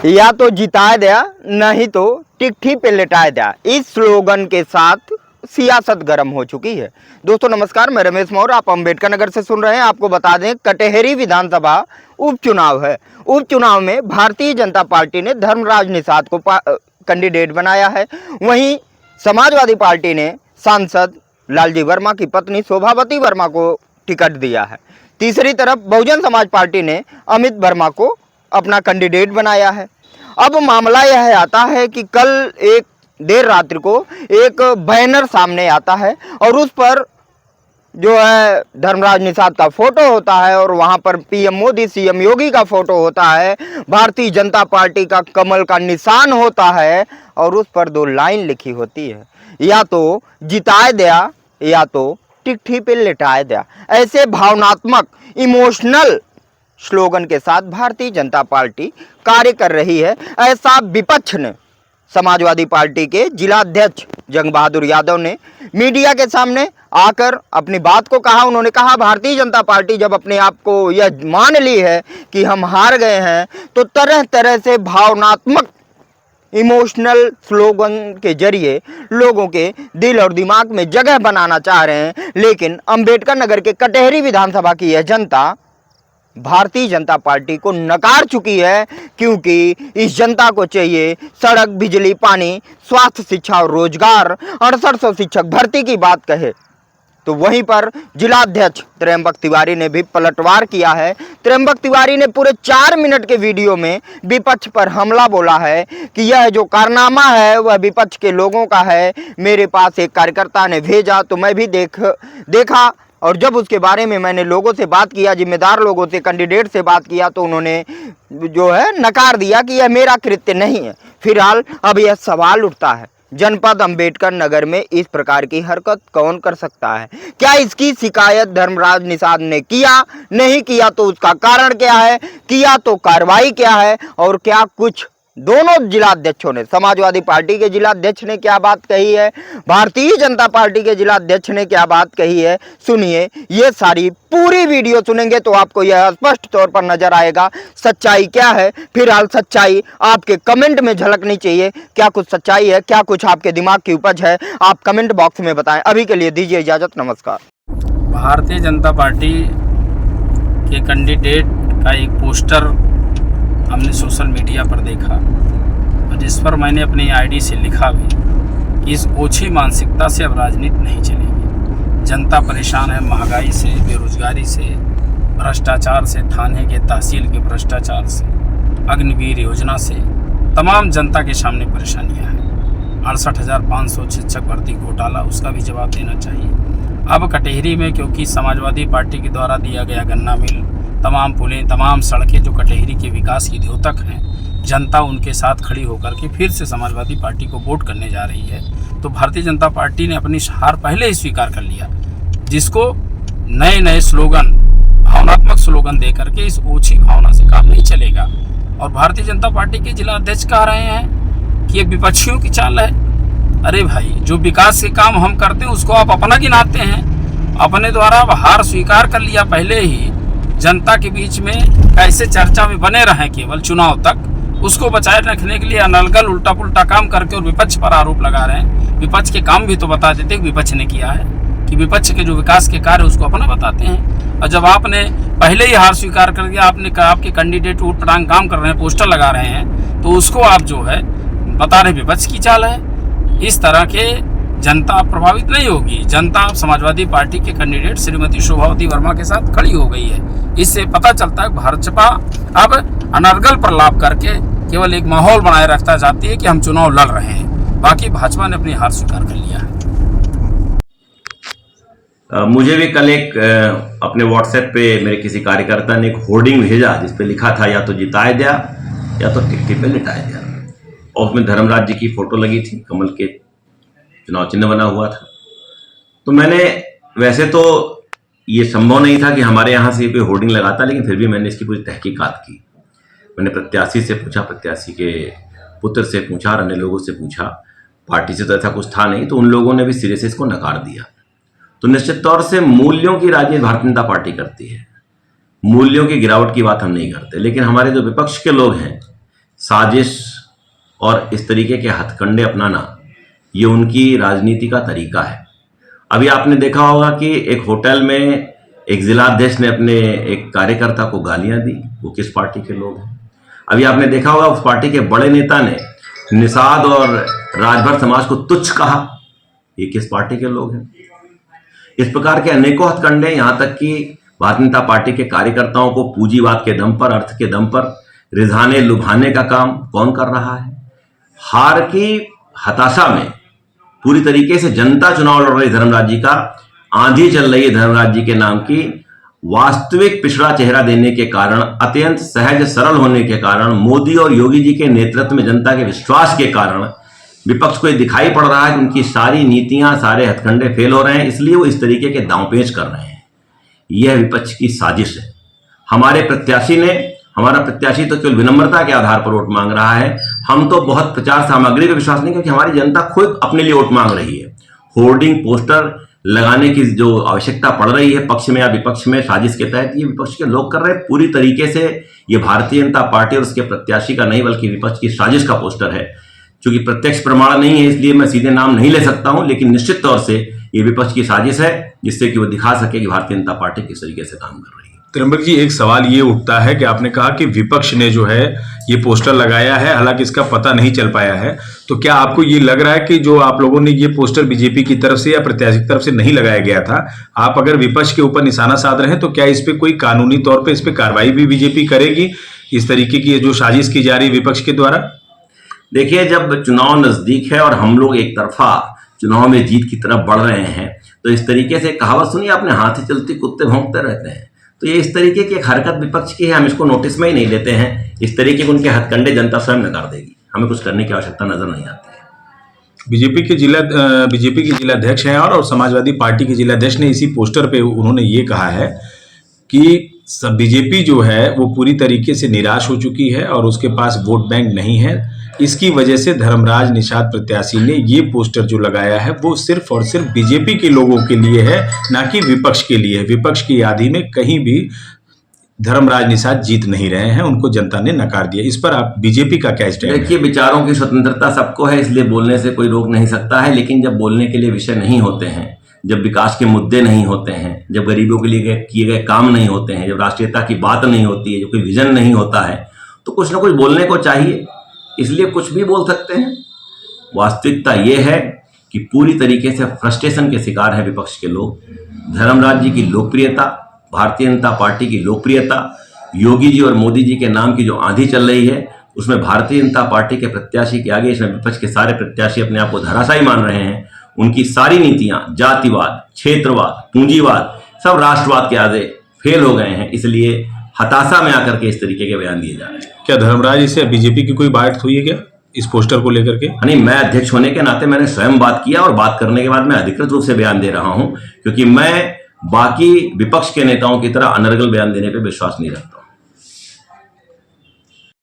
या तो जिता दिया नहीं तो टिकठी पे लिटा दिया। इस स्लोगन के साथ सियासत गर्म हो चुकी है। दोस्तों नमस्कार, मैं रमेश मौर्य, आप अम्बेडकर नगर से सुन रहे हैं। आपको बता दें, कटेहरी विधानसभा उपचुनाव है। उपचुनाव में भारतीय जनता पार्टी ने धर्मराज निषाद को कैंडिडेट बनाया है। वहीं समाजवादी पार्टी ने सांसद लालजी वर्मा की पत्नी शोभावती वर्मा को टिकट दिया है। तीसरी तरफ बहुजन समाज पार्टी ने अमित वर्मा को अपना कैंडिडेट बनाया है। अब मामला यह आता है कि कल एक देर रात्रि को एक बैनर सामने आता है और उस पर जो है धर्मराज निषाद का फोटो होता है और वहां पर पीएम मोदी, सीएम योगी का फोटो होता है, भारतीय जनता पार्टी का कमल का निशान होता है और उस पर दो लाइन लिखी होती है, या तो जिताए दिया या तो टिकठी पे लिटाए दिया। ऐसे भावनात्मक इमोशनल स्लोगन के साथ भारतीय जनता पार्टी कार्य कर रही है। ऐसा विपक्ष ने समाजवादी पार्टी के जिला अध्यक्ष जंग बहादुर यादव ने मीडिया के सामने आकर अपनी बात को कहा। उन्होंने कहा, भारतीय जनता पार्टी जब अपने आप को यह मान ली है कि हम हार गए हैं तो तरह तरह से भावनात्मक इमोशनल स्लोगन के जरिए लोगों के दिल और दिमाग में जगह बनाना चाह रहे हैं। लेकिन अम्बेडकर नगर के कटेहरी विधानसभा की यह जनता भारतीय जनता पार्टी को नकार चुकी है, क्योंकि इस जनता को चाहिए सड़क, बिजली, पानी, स्वास्थ्य, शिक्षा और रोजगार। 6800 शिक्षक भर्ती की बात कहे तो वहीं पर जिलाध्यक्ष त्र्यंबक तिवारी ने भी पलटवार किया है। त्र्यंबक तिवारी ने पूरे 4 मिनट के वीडियो में विपक्ष पर हमला बोला है कि यह जो कारनामा है वह विपक्ष के लोगों का है। मेरे पास एक कार्यकर्ता ने भेजा तो मैं भी देखा और जब उसके बारे में मैंने लोगों से बात किया, जिम्मेदार लोगों से, कैंडिडेट से बात किया, तो उन्होंने जो है नकार दिया कि यह मेरा कृत्य नहीं है। फिलहाल अब यह सवाल उठता है, जनपद अम्बेडकर नगर में इस प्रकार की हरकत कौन कर सकता है? क्या इसकी शिकायत धर्मराज निषाद ने किया? नहीं किया तो उसका कारण क्या है? किया तो कार्रवाई क्या है? और क्या कुछ दोनों जिलाध्यक्षों ने, समाजवादी पार्टी के जिलाध्यक्ष ने क्या बात कही है, भारतीय जनता पार्टी के जिलाध्यक्ष ने क्या बात कही है, सुनिए। ये सारी पूरी वीडियो सुनेंगे तो आपको यह स्पष्ट तौर पर नजर आएगा सच्चाई क्या है। फिलहाल सच्चाई आपके कमेंट में झलकनी चाहिए। क्या कुछ सच्चाई है, क्या कुछ आपके दिमाग की उपज है, आप कमेंट बॉक्स में बताएं। अभी के लिए दीजिए इजाजत, नमस्कार। भारतीय जनता पार्टी के कैंडिडेट का एक पोस्टर हमने सोशल मीडिया पर देखा और जिस पर मैंने अपनी आईडी से लिखा भी कि इस ओछी मानसिकता से अब राजनीति नहीं चलेगी। जनता परेशान है महंगाई से, बेरोजगारी से, भ्रष्टाचार से, थाने के तहसील के भ्रष्टाचार से, अग्निवीर योजना से तमाम जनता के सामने परेशानियां हैं। 68,500 शिक्षक भर्ती घोटाला, उसका भी जवाब देना चाहिए। अब कटेहरी में क्योंकि समाजवादी पार्टी के द्वारा दिया गया गन्ना मिल, तमाम पुलें, तमाम सड़कें जो कटेहरी के विकास की द्योतक हैं, जनता उनके साथ खड़ी होकर के फिर से समाजवादी पार्टी को वोट करने जा रही है। तो भारतीय जनता पार्टी ने अपनी हार पहले ही स्वीकार कर लिया, जिसको नए नए स्लोगन, भावनात्मक स्लोगन दे करके इस ओछी भावना से काम नहीं चलेगा। और भारतीय जनता पार्टी के जिला अध्यक्ष कह रहे हैं कि ये विपक्षियों की चाल है। अरे भाई, जो विकास के काम हम करते हैं उसको आप अपना गिनाते हैं। अपने द्वारा हार स्वीकार कर लिया पहले ही, जनता के बीच में कैसे चर्चा में बने रहें केवल चुनाव तक, उसको बचाए रखने के लिए अनलगल उल्टा पुल्टा काम करके और विपक्ष पर आरोप लगा रहे हैं। विपक्ष के काम भी तो बता देते कि विपक्ष ने किया है, कि विपक्ष के जो विकास के कार्य उसको अपना बताते हैं। और जब आपने पहले ही हार स्वीकार कर दिया, आपने कहा आपके कैंडिडेट ऊट पटांग काम कर रहे हैं, पोस्टर लगा रहे हैं, तो उसको आप जो है बता रहे विपक्ष की चाल है। इस तरह के जनता प्रभावित नहीं होगी। जनता समाजवादी पार्टी के कैंडिडेट श्रीमती शोभावती वर्मा के साथ खड़ी हो गई है। इससे पता चलता है भाजपा अब अनर्गल प्रलाप करके केवल एक माहौल बनाए रखता चाहती है कि हम चुनाव लड़ रहे हैं। बाकी भाजपा ने अपनी हार स्वीकार कर लिया है। मुझे भी कल एक अपने व्हाट्सएप पे मेरे किसी कार्यकर्ता ने एक होर्डिंग भेजा जिसपे लिखा था, या तो जिताए दिया या तो टिकटी पे लिटाए दिया, और उसमें धर्मराज जी की फोटो लगी थी, कमल के चुनाव चिन्ह बना हुआ था। तो मैंने, वैसे तो ये संभव नहीं था कि हमारे यहाँ से कोई होर्डिंग लगाता, लेकिन फिर भी मैंने इसकी पूरी तहकीकात की। मैंने प्रत्याशी से पूछा, प्रत्याशी के पुत्र से पूछा और अन्य लोगों से पूछा। पार्टी से तो ऐसा कुछ था नहीं, तो उन लोगों ने भी सिरे से इसको नकार दिया। तो निश्चित तौर से मूल्यों की राजनीति भारतीय जनता पार्टी करती है, मूल्यों की गिरावट की बात हम नहीं करते। लेकिन हमारे जो विपक्ष के लोग हैं, साजिश और इस तरीके के हथकंडे अपनाना ये उनकी राजनीति का तरीका है। अभी आपने देखा होगा कि एक होटल में एक जिलाध्यक्ष ने अपने एक कार्यकर्ता को गालियां दी। वो किस पार्टी के लोग हैं? अभी आपने देखा होगा उस पार्टी के बड़े नेता ने निषाद और राजभर समाज को तुच्छ कहा। ये किस पार्टी के लोग हैं? इस प्रकार के अनेकों हथकंडे, यहाँ तक कि भारतीय जनता पार्टी के कार्यकर्ताओं को पूंजीवाद के दम पर, अर्थ के दम पर रिझाने लुभाने का काम कौन कर रहा है? हार की हताशा में पूरी तरीके से जनता चुनाव लड़ रही धर्मराज जी का आंधी चल रही है। धर्मराज जी के नाम की वास्तविक पिछड़ा चेहरा देने के कारण, अत्यंत सहज सरल होने के कारण, मोदी और योगी जी के नेतृत्व में जनता के विश्वास के कारण विपक्ष को ये दिखाई पड़ रहा है कि उनकी सारी नीतियां, सारे हथकंडे फेल हो रहे हैं, इसलिए वो इस तरीके के दांवपेच कर रहे हैं। यह विपक्ष की साजिश है। हमारा प्रत्याशी तो केवल विनम्रता के आधार पर वोट मांग रहा है। हम तो बहुत प्रचार सामग्री पर विश्वास नहीं, क्योंकि हमारी जनता खुद अपने लिए वोट मांग रही है। होर्डिंग, पोस्टर लगाने की जो आवश्यकता पड़ रही है पक्ष में या विपक्ष में, साजिश के तहत ये विपक्ष के लोग कर रहे हैं। पूरी तरीके से ये भारतीय जनता पार्टी और उसके प्रत्याशी का नहीं, बल्कि विपक्ष की साजिश का पोस्टर है। क्योंकि प्रत्यक्ष प्रमाण नहीं है, इसलिए मैं सीधे नाम नहीं ले सकता हूं, लेकिन निश्चित तौर से ये विपक्ष की साजिश है, जिससे कि वो दिखा सके कि भारतीय जनता पार्टी किस तरीके से काम कर रही है। त्र्यंबक जी, एक सवाल ये उठता है कि आपने कहा कि विपक्ष ने जो है ये पोस्टर लगाया है, हालांकि इसका पता नहीं चल पाया है, तो क्या आपको ये लग रहा है कि जो आप लोगों ने ये पोस्टर बीजेपी की तरफ से या प्रत्याशी की तरफ से नहीं लगाया गया था, आप अगर विपक्ष के ऊपर निशाना साध रहे हैं, तो क्या इस पे कोई कानूनी तौर पे इस पे कार्रवाई भी बीजेपी करेगी, इस तरीके की जो साजिश की जा रही है विपक्ष के द्वारा? देखिए, जब चुनाव नजदीक है और हम लोग एक तरफा चुनाव में जीत की तरफ बढ़ रहे हैं, तो इस तरीके से कहावत सुनिए आपने, हाथी चलती कुत्ते भौंकते रहते हैं। तो ये इस तरीके की एक हरकत विपक्ष की है, हम इसको नोटिस में ही नहीं लेते हैं। इस तरीके के उनके हथकंडे जनता स्वयं नकार देगी, हमें कुछ करने की आवश्यकता नजर नहीं आती है। बीजेपी के जिलाध्यक्ष हैं और समाजवादी पार्टी के जिलाध्यक्ष ने इसी पोस्टर पे उन्होंने ये कहा है कि सब बीजेपी जो है वो पूरी तरीके से निराश हो चुकी है और उसके पास वोट बैंक नहीं है। इसकी वजह से धर्मराज निषाद प्रत्याशी ने ये पोस्टर जो लगाया है वो सिर्फ और सिर्फ बीजेपी के लोगों के लिए है, ना कि विपक्ष के लिए। विपक्ष की आधी में कहीं भी धर्मराज निषाद जीत नहीं रहे हैं, उनको जनता ने नकार दिया। इस पर आप बीजेपी का क्या स्टैंड है? देखिए, विचारों की स्वतंत्रता सबको है, इसलिए बोलने से कोई रोक नहीं सकता है, लेकिन जब बोलने के लिए विषय नहीं होते हैं, जब विकास के मुद्दे नहीं होते हैं, जब गरीबों के लिए किए गए काम नहीं होते हैं, जब राष्ट्रीयता की बात नहीं होती है, जब कोई विजन नहीं होता है, तो कुछ ना कुछ बोलने को चाहिए। इसलिए कुछ भी बोल सकते हैं। वास्तविकता यह है कि पूरी तरीके से फ्रस्ट्रेशन के शिकार है विपक्ष के लोग। धर्मराज जी की लोकप्रियता, भारतीय जनता पार्टी की लोकप्रियता, योगी जी और मोदी जी के नाम की जो आंधी चल रही है, उसमें भारतीय जनता पार्टी के प्रत्याशी के आगे इसमें विपक्ष के सारे प्रत्याशी अपने आप को धराशायी मान रहे हैं। उनकी सारी नीतियां जातिवाद, क्षेत्रवाद, पूंजीवाद, सब राष्ट्रवाद के आगे फेल हो गए हैं। इसलिए हताशा में आकर के इस तरीके के बयान दिए जा रहे हैं। क्या धर्मराज से बीजेपी की कोई बात हुई है क्या इस पोस्टर को लेकर के? नहीं, मैं अध्यक्ष होने के नाते मैंने स्वयं बात किया और बात करने के बाद मैं अधिकृत रूप से बयान दे रहा हूं, क्योंकि मैं बाकी विपक्ष के नेताओं की तरह अनर्गल बयान देने पर विश्वास नहीं रखता हूं।